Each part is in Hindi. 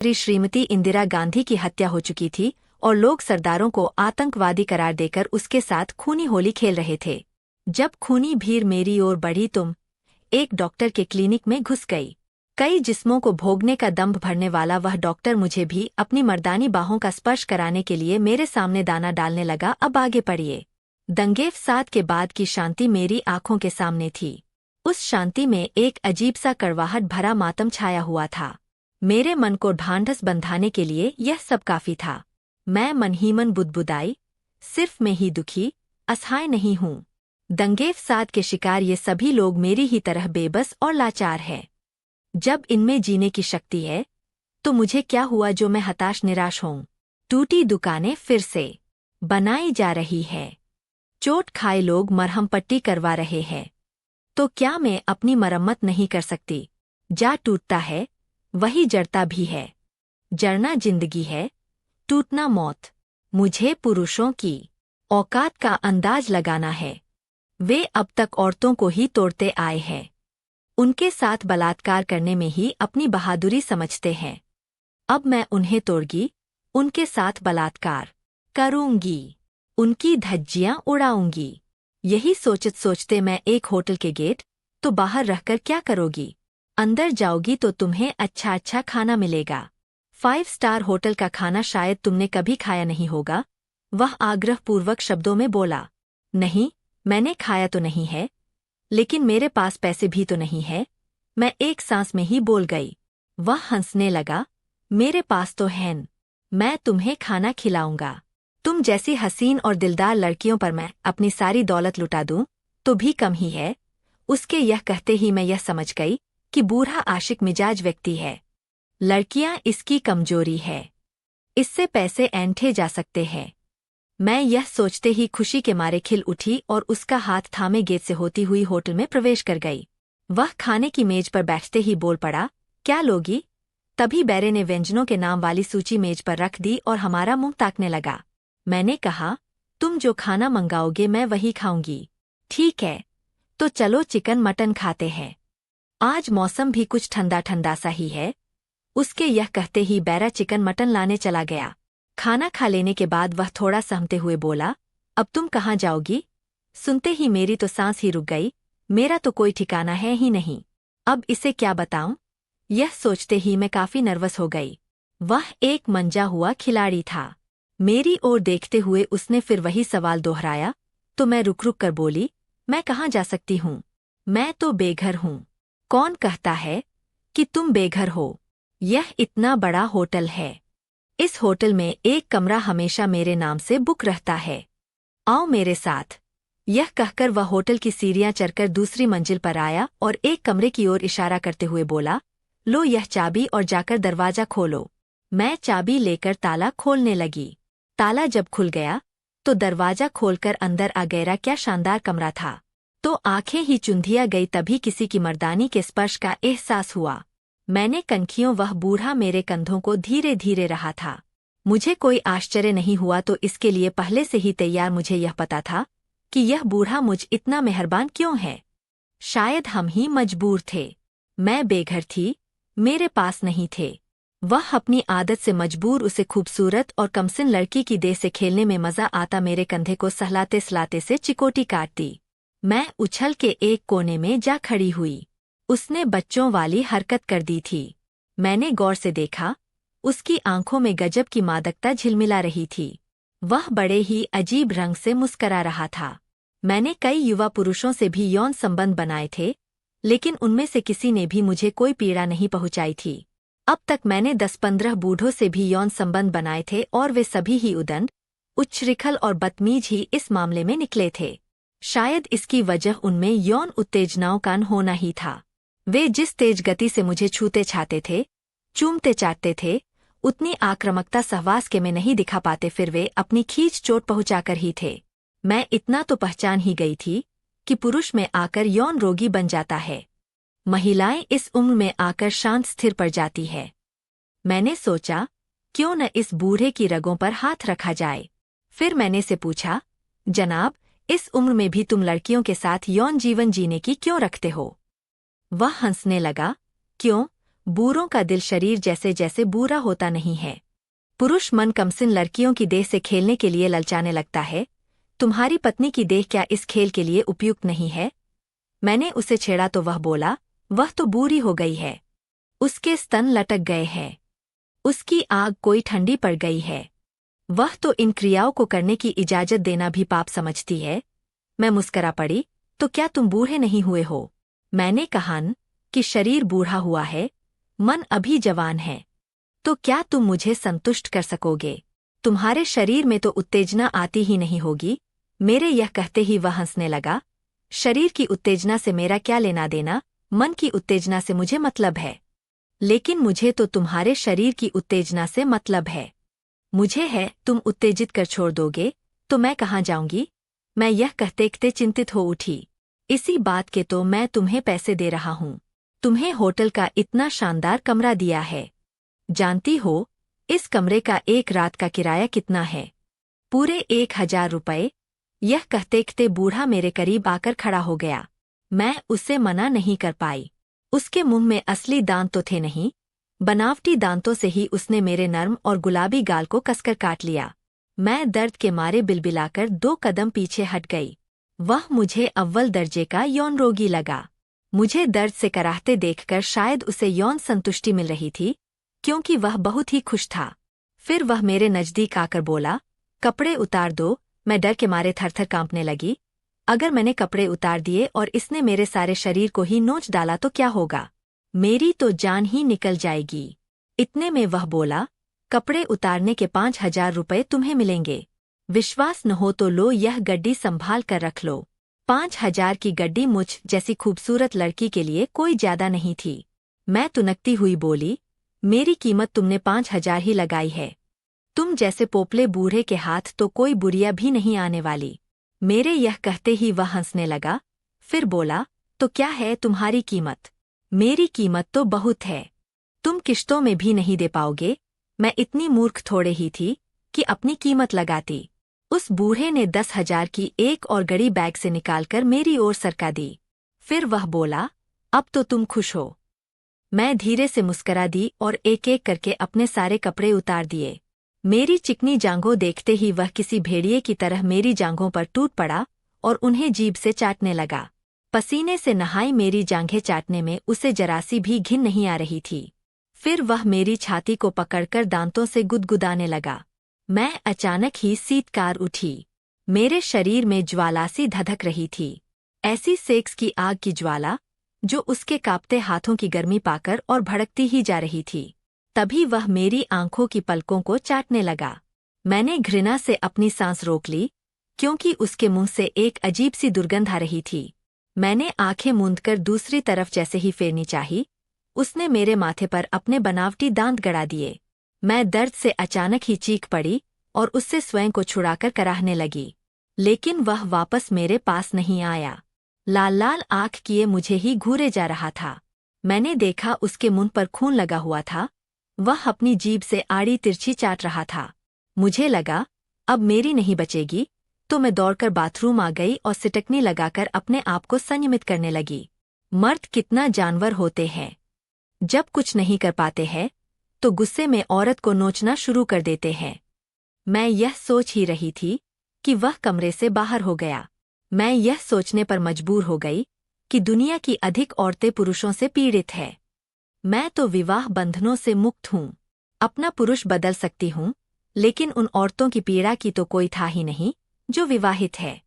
श्रीमती इंदिरा गांधी की हत्या हो चुकी थी और लोग सरदारों को आतंकवादी करार देकर उसके साथ खूनी होली खेल रहे थे। जब खूनी भीड़ मेरी ओर बढ़ी तुम एक डॉक्टर के क्लिनिक में घुस गई। कई जिस्मों को भोगने का दंभ भरने वाला वह डॉक्टर मुझे भी अपनी मर्दानी बाहों का स्पर्श कराने के लिए मेरे सामने दाना डालने लगा। अब आगे पढ़िए। दंगे फसाद के बाद की शांति मेरी आंखों के सामने थी। उस शांति में एक अजीब सा कड़वाहट भरा मातम छाया हुआ था। मेरे मन को ढांढस बंधाने के लिए यह सब काफी था। मैं मन ही मन बुदबुदाई, सिर्फ मैं ही दुखी असहाय नहीं हूँ। दंगे फसाद के शिकार ये सभी लोग मेरी ही तरह बेबस और लाचार है। जब इनमें जीने की शक्ति है तो मुझे क्या हुआ जो मैं हताश निराश हूँ। टूटी दुकानें फिर से बनाई जा रही है, चोट खाए लोग मरहम पट्टी करवा रहे हैं, तो क्या मैं अपनी मरम्मत नहीं कर सकती। जा टूटता है वही जड़ता भी है। जड़ना जिंदगी है, टूटना मौत। मुझे पुरुषों की औकात का अंदाज लगाना है। वे अब तक औरतों को ही तोड़ते आए हैं, उनके साथ बलात्कार करने में ही अपनी बहादुरी समझते हैं। अब मैं उन्हें तोड़गी, उनके साथ बलात्कार करूंगी, उनकी धज्जियां उड़ाऊंगी। यही सोचते सोचते मैं एक होटल के गेट तो बाहर रहकर क्या करोगी। अंदर जाओगी तो तुम्हें अच्छा अच्छा खाना मिलेगा। 5 स्टार होटल का खाना शायद तुमने कभी खाया नहीं होगा। वह आग्रहपूर्वक शब्दों में बोला। नहीं, मैंने खाया तो नहीं है, लेकिन मेरे पास पैसे भी तो नहीं है। मैं एक सांस में ही बोल गई। वह हंसने लगा। मेरे पास तो है, मैं तुम्हें खाना खिलाऊंगा। तुम जैसी हसीन और दिलदार लड़कियों पर मैं अपनी सारी दौलत लुटा दूं तो भी कम ही है। उसके यह कहते ही मैं यह समझ गई कि बूढ़ा आशिक मिजाज व्यक्ति है। लड़कियां इसकी कमजोरी है, इससे पैसे ऐंठे जा सकते हैं। मैं यह सोचते ही खुशी के मारे खिल उठी और उसका हाथ थामे गेट से होती हुई होटल में प्रवेश कर गई। वह खाने की मेज पर बैठते ही बोल पड़ा, क्या लोगी। तभी बैरे ने व्यंजनों के नाम वाली सूची मेज पर रख दी और हमारा मुंह ताकने लगा। मैंने कहा, तुम जो खाना मंगाओगे मैं वही खाऊंगी। ठीक है, तो चलो चिकन मटन खाते हैं। आज मौसम भी कुछ ठंडा ठंडा सा ही है। उसके यह कहते ही बैरा चिकन मटन लाने चला गया। खाना खा लेने के बाद वह थोड़ा सहमते हुए बोला, अब तुम कहाँ जाओगी। सुनते ही मेरी तो सांस ही रुक गई। मेरा तो कोई ठिकाना है ही नहीं, अब इसे क्या बताऊं। यह सोचते ही मैं काफी नर्वस हो गई। वह एक मंजा हुआ खिलाड़ी था। मेरी ओर देखते हुए उसने फिर वही सवाल दोहराया, तो मैं रुक रुक कर बोली, मैं कहाँ जा सकती हूँ। मैं तो बेघर हूँ। कौन कहता है कि तुम बेघर हो। यह इतना बड़ा होटल है, इस होटल में एक कमरा हमेशा मेरे नाम से बुक रहता है। आओ मेरे साथ। यह कहकर वह होटल की सीढ़ियां चढ़कर दूसरी मंजिल पर आया और एक कमरे की ओर इशारा करते हुए बोला, लो यह चाबी और जाकर दरवाजा खोलो। मैं चाबी लेकर ताला खोलने लगी। ताला जब खुल गया तो दरवाजा खोलकर अंदर आ गया। क्या शानदार कमरा था, तो आंखें ही चुंधिया गई। तभी किसी की मर्दानी के स्पर्श का एहसास हुआ। मैंने कनखियों वह बूढ़ा मेरे कंधों को धीरे धीरे रहा था। मुझे कोई आश्चर्य नहीं हुआ तो इसके लिए पहले से ही तैयार। मुझे यह पता था कि यह बूढ़ा मुझ इतना मेहरबान क्यों है। शायद हम ही मजबूर थे। मैं बेघर थी, मेरे पास नहीं थे। वह अपनी आदत से मजबूर। उसे खूबसूरत और कमसिन लड़की की देह से खेलने में मजा आता। मेरे कंधे को सहलाते सहलाते से चिकोटी काटती। मैं उछल के एक कोने में जा खड़ी हुई। उसने बच्चों वाली हरकत कर दी थी। मैंने गौर से देखा, उसकी आंखों में गजब की मादकता झिलमिला रही थी। वह बड़े ही अजीब रंग से मुस्करा रहा था। मैंने कई युवा पुरुषों से भी यौन संबंध बनाए थे, लेकिन उनमें से किसी ने भी मुझे कोई पीड़ा नहीं पहुंचाई थी। अब तक मैंने 10-15 बूढ़ों से भी यौन संबंध बनाए थे और वे सभी ही उदंड, उच्छृंखल और बदतमीज ही इस मामले में निकले थे। शायद इसकी वजह उनमें यौन उत्तेजनाओं का न होना ही था। वे जिस तेज गति से मुझे छूते छाते थे, चूमते चाटते थे, उतनी आक्रामकता सहवास के में नहीं दिखा पाते। फिर वे अपनी खींच चोट पहुंचाकर ही थे। मैं इतना तो पहचान ही गई थी कि पुरुष में आकर यौन रोगी बन जाता है, महिलाएं इस उम्र में आकर शांत स्थिर पड़ जाती है। मैंने सोचा, क्यों न इस बूढ़े की रगों पर हाथ रखा जाए। फिर मैंने से पूछा, जनाब, इस उम्र में भी तुम लड़कियों के साथ यौन जीवन जीने की क्यों रखते हो। वह हंसने लगा। क्यों, बूढ़ों का दिल शरीर जैसे जैसे बूढ़ा होता नहीं है। पुरुष मन कमसिन लड़कियों की देह से खेलने के लिए ललचाने लगता है। तुम्हारी पत्नी की देह क्या इस खेल के लिए उपयुक्त नहीं है? मैंने उसे छेड़ा तो वह बोला, वह तो बूढ़ी हो गई है, उसके स्तन लटक गए हैं, उसकी आग कोई ठंडी पड़ गई है, वह तो इन क्रियाओं को करने की इजाजत देना भी पाप समझती है। मैं मुस्करा पड़ी, तो क्या तुम बूढ़े नहीं हुए हो? मैंने कहा कि शरीर बूढ़ा हुआ है, मन अभी जवान है। तो क्या तुम मुझे संतुष्ट कर सकोगे? तुम्हारे शरीर में तो उत्तेजना आती ही नहीं होगी। मेरे यह कहते ही वह हंसने लगा। शरीर की उत्तेजना से मेरा क्या लेना देना, मन की उत्तेजना से मुझे मतलब है। लेकिन मुझे तो तुम्हारे शरीर की उत्तेजना से मतलब है। मुझे है, तुम उत्तेजित कर छोड़ दोगे तो मैं कहाँ जाऊंगी? मैं यह कहते कहते चिंतित हो उठी। इसी बात के तो मैं तुम्हें पैसे दे रहा हूँ। तुम्हें होटल का इतना शानदार कमरा दिया है। जानती हो, इस कमरे का एक रात का किराया कितना है? पूरे 1000 रुपये। यह कहते कहते बूढ़ा मेरे करीब आकर खड़ा हो गया। मैं उसे मना नहीं कर पाई। उसके मुंह में असली दांत तो थे नहीं, बनावटी दांतों से ही उसने मेरे नर्म और गुलाबी गाल को कसकर काट लिया। मैं दर्द के मारे बिलबिलाकर 2 कदम पीछे हट गई। वह मुझे अव्वल दर्जे का यौन रोगी लगा। मुझे दर्द से कराहते देखकर शायद उसे यौन संतुष्टि मिल रही थी, क्योंकि वह बहुत ही खुश था। फिर वह मेरे नजदीक आकर बोला, कपड़े उतार दो। मैं डर के मारे थरथर कांपने लगी। अगर मैंने कपड़े उतार दिए और इसने मेरे सारे शरीर को ही नोच डाला तो क्या होगा? मेरी तो जान ही निकल जाएगी। इतने में वह बोला, कपड़े उतारने के 5000 रुपये तुम्हें मिलेंगे। विश्वास न हो तो लो, यह गड्डी संभाल कर रख लो। 5000 की गड्डी मुझ जैसी खूबसूरत लड़की के लिए कोई ज्यादा नहीं थी। मैं तुनकती हुई बोली, मेरी कीमत तुमने 5000 ही लगाई है। तुम जैसे पोपले बूढ़े के हाथ तो कोई बुढ़िया भी नहीं आने वाली। मेरे यह कहते ही वह हंसने लगा। फिर बोला, तो क्या है तुम्हारी कीमत? मेरी कीमत तो बहुत है, तुम किश्तों में भी नहीं दे पाओगे। मैं इतनी मूर्ख थोड़े ही थी कि अपनी कीमत लगाती। उस बूढ़े ने 10,000 की एक और गड़ी बैग से निकालकर मेरी ओर सरका दी। फिर वह बोला, अब तो तुम खुश हो। मैं धीरे से मुस्करा दी और एक एक करके अपने सारे कपड़े उतार दिए। मेरी चिकनी जांघों देखते ही वह किसी भेड़िए की तरह मेरी जांघों पर टूट पड़ा और उन्हें जीभ से चाटने लगा। पसीने से नहाई मेरी जांघें चाटने में उसे जरासी भी घिन नहीं आ रही थी। फिर वह मेरी छाती को पकड़कर दांतों से गुदगुदाने लगा। मैं अचानक ही सीतकार उठी। मेरे शरीर में ज्वालासी धधक रही थी, ऐसी सेक्स की आग की ज्वाला जो उसके कांपते हाथों की गर्मी पाकर और भड़कती ही जा रही थी। तभी वह मेरी आंखों की पलकों को चाटने लगा। मैंने घृणा से अपनी सांस रोक ली, क्योंकि उसके मुंह से एक अजीब सी दुर्गंध आ रही थी। मैंने आंखें मूंदकर दूसरी तरफ जैसे ही फेरनी चाही, उसने मेरे माथे पर अपने बनावटी दांत गड़ा दिए। मैं दर्द से अचानक ही चीख पड़ी और उससे स्वयं को छुड़ाकर कराहने लगी, लेकिन वह वापस मेरे पास नहीं आया। लाल लाल आँख किए मुझे ही घूरे जा रहा था। मैंने देखा उसके मुंह पर खून लगा हुआ था। वह अपनी जीभ से आड़ी तिरछी चाट रहा था। मुझे लगा, अब मेरी नहीं बचेगी, तो मैं दौड़कर बाथरूम आ गई और सिटकनी लगाकर अपने आप को संयमित करने लगी। मर्द कितना जानवर होते हैं। जब कुछ नहीं कर पाते हैं तो गुस्से में औरत को नोचना शुरू कर देते हैं। मैं यह सोच ही रही थी कि वह कमरे से बाहर हो गया। मैं यह सोचने पर मजबूर हो गई कि दुनिया की अधिक औरतें पुरुषों से पीड़ित हैं। मैं तो विवाह बंधनों से मुक्त हूँ, अपना पुरुष बदल सकती हूँ, लेकिन उन औरतों की पीड़ा की तो कोई था ही नहीं जो विवाहित है।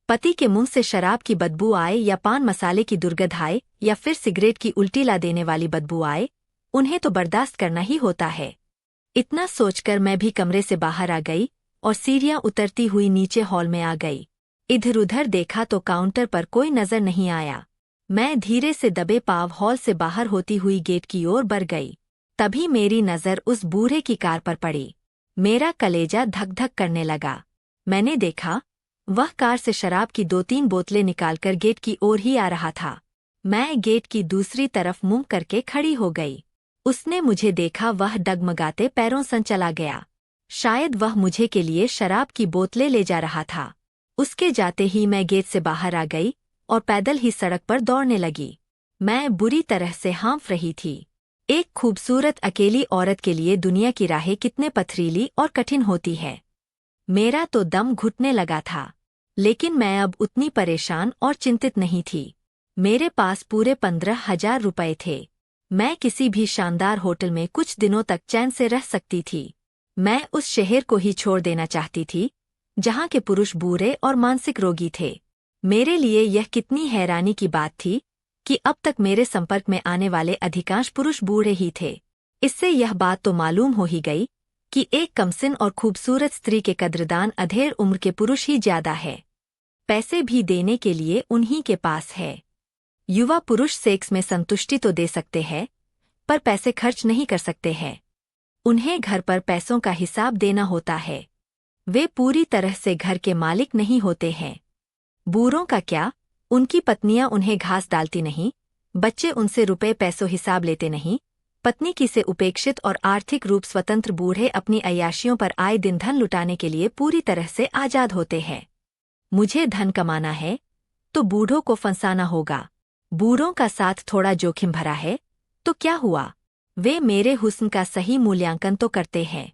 पति के मुंह से शराब की बदबू आए या पान मसाले की दुर्गंध आए या फिर सिगरेट की उल्टी ला देने वाली बदबू आए, उन्हें तो बर्दाश्त करना ही होता है। इतना सोचकर मैं भी कमरे से बाहर आ गई और सीढ़ियां उतरती हुई नीचे हॉल में आ गई। इधर उधर देखा तो काउंटर पर कोई नजर नहीं आया। मैं धीरे से दबे पांव हॉल से बाहर होती हुई गेट की ओर बढ़ गई। तभी मेरी नजर उस बूढ़े की कार पर पड़ी। मेरा कलेजा धक धक करने लगा। मैंने देखा, वह कार से शराब की 2-3 बोतलें निकालकर गेट की ओर ही आ रहा था। मैं गेट की दूसरी तरफ मुंह करके खड़ी हो गई। उसने मुझे देखा, वह डगमगाते पैरों सन चला गया। शायद वह मुझे के लिए शराब की बोतलें ले जा रहा था। उसके जाते ही मैं गेट से बाहर आ गई और पैदल ही सड़क पर दौड़ने लगी। मैं बुरी तरह से हाँफ रही थी। एक खूबसूरत अकेली औरत के लिए दुनिया की राहें कितने पथरीली और कठिन होती है। मेरा तो दम घुटने लगा था, लेकिन मैं अब उतनी परेशान और चिंतित नहीं थी। मेरे पास पूरे 15,000 रुपए थे। मैं किसी भी शानदार होटल में कुछ दिनों तक चैन से रह सकती थी। मैं उस शहर को ही छोड़ देना चाहती थी, जहाँ के पुरुष बूढ़े और मानसिक रोगी थे। मेरे लिए यह कितनी हैरानी की बात थी कि अब तक मेरे संपर्क में आने वाले अधिकांश पुरुष बूढ़े ही थे। इससे यह बात तो मालूम हो ही गई कि एक कमसिन और खूबसूरत स्त्री के कद्रदान अधेड़ उम्र के पुरुष ही ज्यादा है। पैसे भी देने के लिए उन्हीं के पास है। युवा पुरुष सेक्स में संतुष्टि तो दे सकते हैं, पर पैसे खर्च नहीं कर सकते हैं। उन्हें घर पर पैसों का हिसाब देना होता है। वे पूरी तरह से घर के मालिक नहीं होते हैं। बूढ़ों का क्या, उनकी पत्नियां उन्हें घास डालती नहीं, बच्चे उनसे रुपए पैसों हिसाब लेते नहीं। पत्नी की से उपेक्षित और आर्थिक रूप स्वतंत्र बूढ़े अपनी अय्याशियों पर आए दिन धन लुटाने के लिए पूरी तरह से आजाद होते हैं। मुझे धन कमाना है तो बूढ़ों को फंसाना होगा। बूढ़ों का साथ थोड़ा जोखिम भरा है तो क्या हुआ, वे मेरे हुस्न का सही मूल्यांकन तो करते हैं।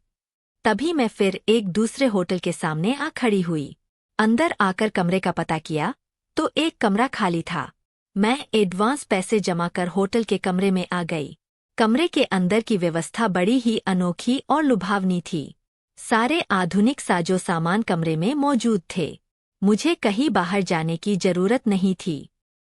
तभी मैं फिर एक दूसरे होटल के सामने आ खड़ी हुई। अंदर आकर कमरे का पता किया तो एक कमरा खाली था। मैं एडवांस पैसे जमा कर होटल के कमरे में आ गई। कमरे के अंदर की व्यवस्था बड़ी ही अनोखी और लुभावनी थी। सारे आधुनिक साजो सामान कमरे में मौजूद थे। मुझे कहीं बाहर जाने की जरूरत नहीं थी।